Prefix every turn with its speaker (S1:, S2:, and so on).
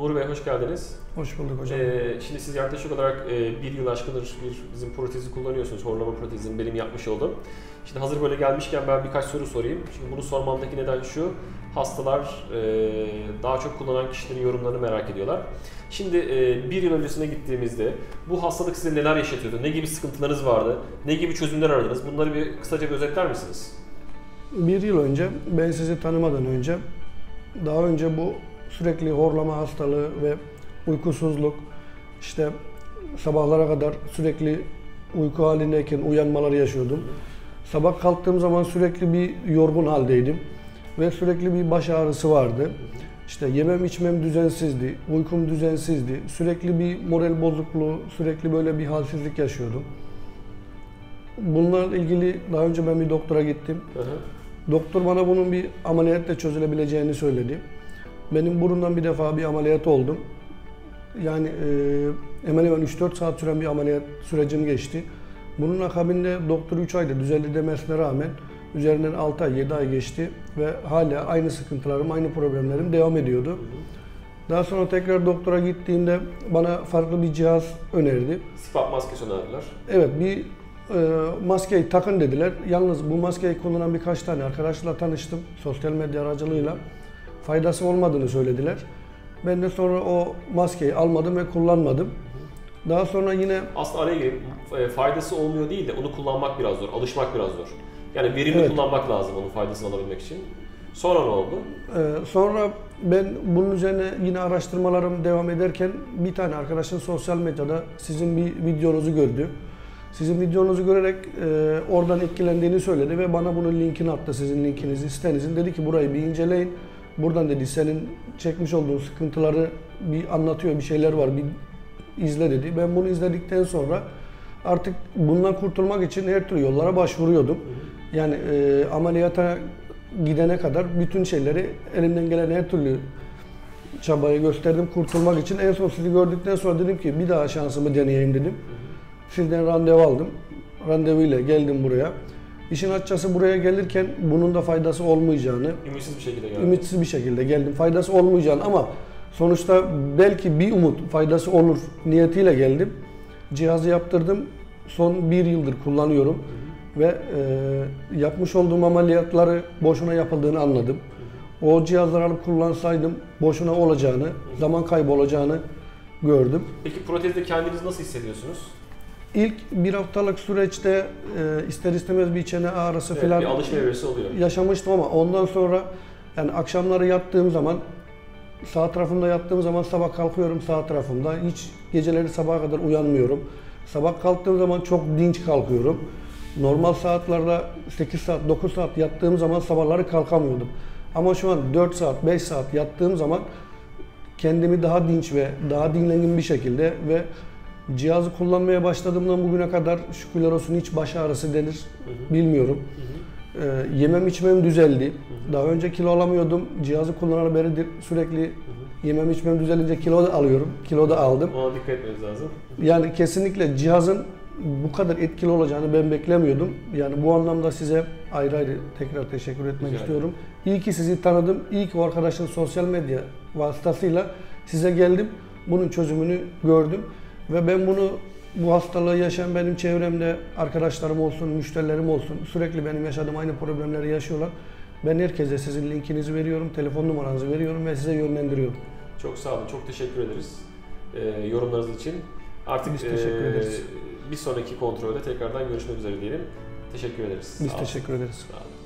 S1: Nuri Bey hoş geldiniz.
S2: Hoş bulduk hocam.
S1: Şimdi siz yaklaşık olarak bir yıl aşkındır bizim protezi kullanıyorsunuz. Horlama protezini benim yapmış oldum. Şimdi hazır böyle gelmişken ben birkaç soru sorayım. Çünkü bunu sormamdaki neden şu. Hastalar daha çok kullanan kişilerin yorumlarını merak ediyorlar. Şimdi bir yıl öncesine gittiğimizde bu hastalık size neler yaşatıyordu? Ne gibi sıkıntılarınız vardı? Ne gibi çözümler aradınız? Bunları bir kısaca bir özetler misiniz?
S2: Bir yıl önce ben sizi tanımadan önce daha önce bu sürekli horlama hastalığı ve uykusuzluk, işte sabahlara kadar sürekli uyku halindeyken uyanmaları yaşıyordum. Sabah kalktığım zaman sürekli bir yorgun haldeydim ve sürekli bir baş ağrısı vardı. İşte yemem içmem düzensizdi, uykum düzensizdi, sürekli bir moral bozukluğu, sürekli böyle bir halsizlik yaşıyordum. Bunlarla ilgili daha önce ben bir doktora gittim. Doktor bana bunun bir ameliyatla çözülebileceğini söyledi. Benim burundan bir defa bir ameliyat oldum. Yani hemen hemen 3-4 saat süren bir ameliyat sürecim geçti. Bunun akabinde doktor 3 ayda düzeldi demesine rağmen üzerinden 6 ay, 7 ay geçti ve hala aynı sıkıntılarım, aynı problemlerim devam ediyordu. Daha sonra tekrar doktora gittiğimde bana farklı bir cihaz önerdi.
S1: CPAP maskesi önerdiler.
S2: Evet, bir maskeyi takın dediler. Yalnız bu maskeyi kullanan birkaç tane arkadaşla tanıştım sosyal medya aracılığıyla. Faydası olmadığını söylediler. Ben de sonra o maskeyi almadım ve kullanmadım. Daha sonra yine...
S1: Aslında araya gireyim, faydası olmuyor değil de onu kullanmak biraz zor, alışmak biraz zor. Yani verimli kullanmak lazım onun faydasını alabilmek için. Sonra ne oldu?
S2: Sonra ben bunun üzerine yine araştırmalarım devam ederken bir tane arkadaşım sosyal medyada sizin bir videonuzu gördü. Sizin videonuzu görerek oradan etkilendiğini söyledi ve bana bunun linkini attı, sizin linkinizi, sitenizin. Dedi ki burayı bir inceleyin. Buradan dedi senin çekmiş olduğun sıkıntıları bir anlatıyor, bir şeyler var, bir izle dedi. Ben bunu izledikten sonra artık bundan kurtulmak için her türlü yollara başvuruyordum. Yani ameliyata gidene kadar bütün şeyleri elimden gelen her türlü çabayı gösterdim kurtulmak için. En son sizi gördükten sonra dedim ki bir daha şansımı deneyeyim dedim. Sizden randevu aldım. Randevuyla geldim buraya. İşin açıkçası buraya gelirken bunun da faydası olmayacağını,
S1: ümitsiz bir şekilde geldim.
S2: Ümitsiz bir şekilde geldim. Faydası olmayacağını ama sonuçta belki bir umut faydası olur niyetiyle geldim. Cihazı yaptırdım. Son bir yıldır kullanıyorum. Ve yapmış olduğum ameliyatları boşuna yapıldığını anladım. O cihazları alıp kullansaydım boşuna olacağını, zaman kaybı olacağını gördüm.
S1: Peki protezde kendinizi nasıl hissediyorsunuz?
S2: İlk bir haftalık süreçte ister istemez bir çene ağrısı falan
S1: bir alışma evresi oluyor.
S2: Yaşamıştım ama ondan sonra yani akşamları yattığım zaman sağ tarafımda yattığım zaman sabah kalkıyorum sağ tarafımda. Hiç geceleri sabaha kadar uyanmıyorum. Sabah kalktığım zaman çok dinç kalkıyorum. Normal saatlerde 8 saat, 9 saat yattığım zaman sabahları kalkamıyordum. Ama şu an 4 saat, 5 saat yattığım zaman kendimi daha dinç ve daha dinlenkin bir şekilde ve cihazı kullanmaya başladığımdan bugüne kadar şükürler olsun hiç baş ağrısı denir bilmiyorum. Yemem içmem düzeldi. Daha önce kilo alamıyordum. Cihazı kullanarak beridir sürekli yemem içmem düzelince kilo da alıyorum. Kilo da aldım.
S1: Ona dikkat etmeniz lazım.
S2: Yani kesinlikle cihazın bu kadar etkili olacağını ben beklemiyordum. Yani bu anlamda size ayrı ayrı tekrar teşekkür etmek istiyorum. İyi ki sizi tanıdım. İyi ki o arkadaşın sosyal medya vasıtasıyla size geldim. Bunun çözümünü gördüm. Ve ben bunu, bu hastalığı yaşayan benim çevremde arkadaşlarım olsun, müşterilerim olsun sürekli benim yaşadığım aynı problemleri yaşıyorlar. Ben herkese sizin linkinizi veriyorum, telefon numaranızı veriyorum ve size yönlendiriyorum.
S1: Çok sağ olun, çok teşekkür ederiz yorumlarınız için. Artık
S2: biz teşekkür ederiz.
S1: Bir sonraki kontrolde tekrardan görüşmek üzere diyelim. Teşekkür ederiz.
S2: Biz teşekkür ederiz.
S1: Sağ olun.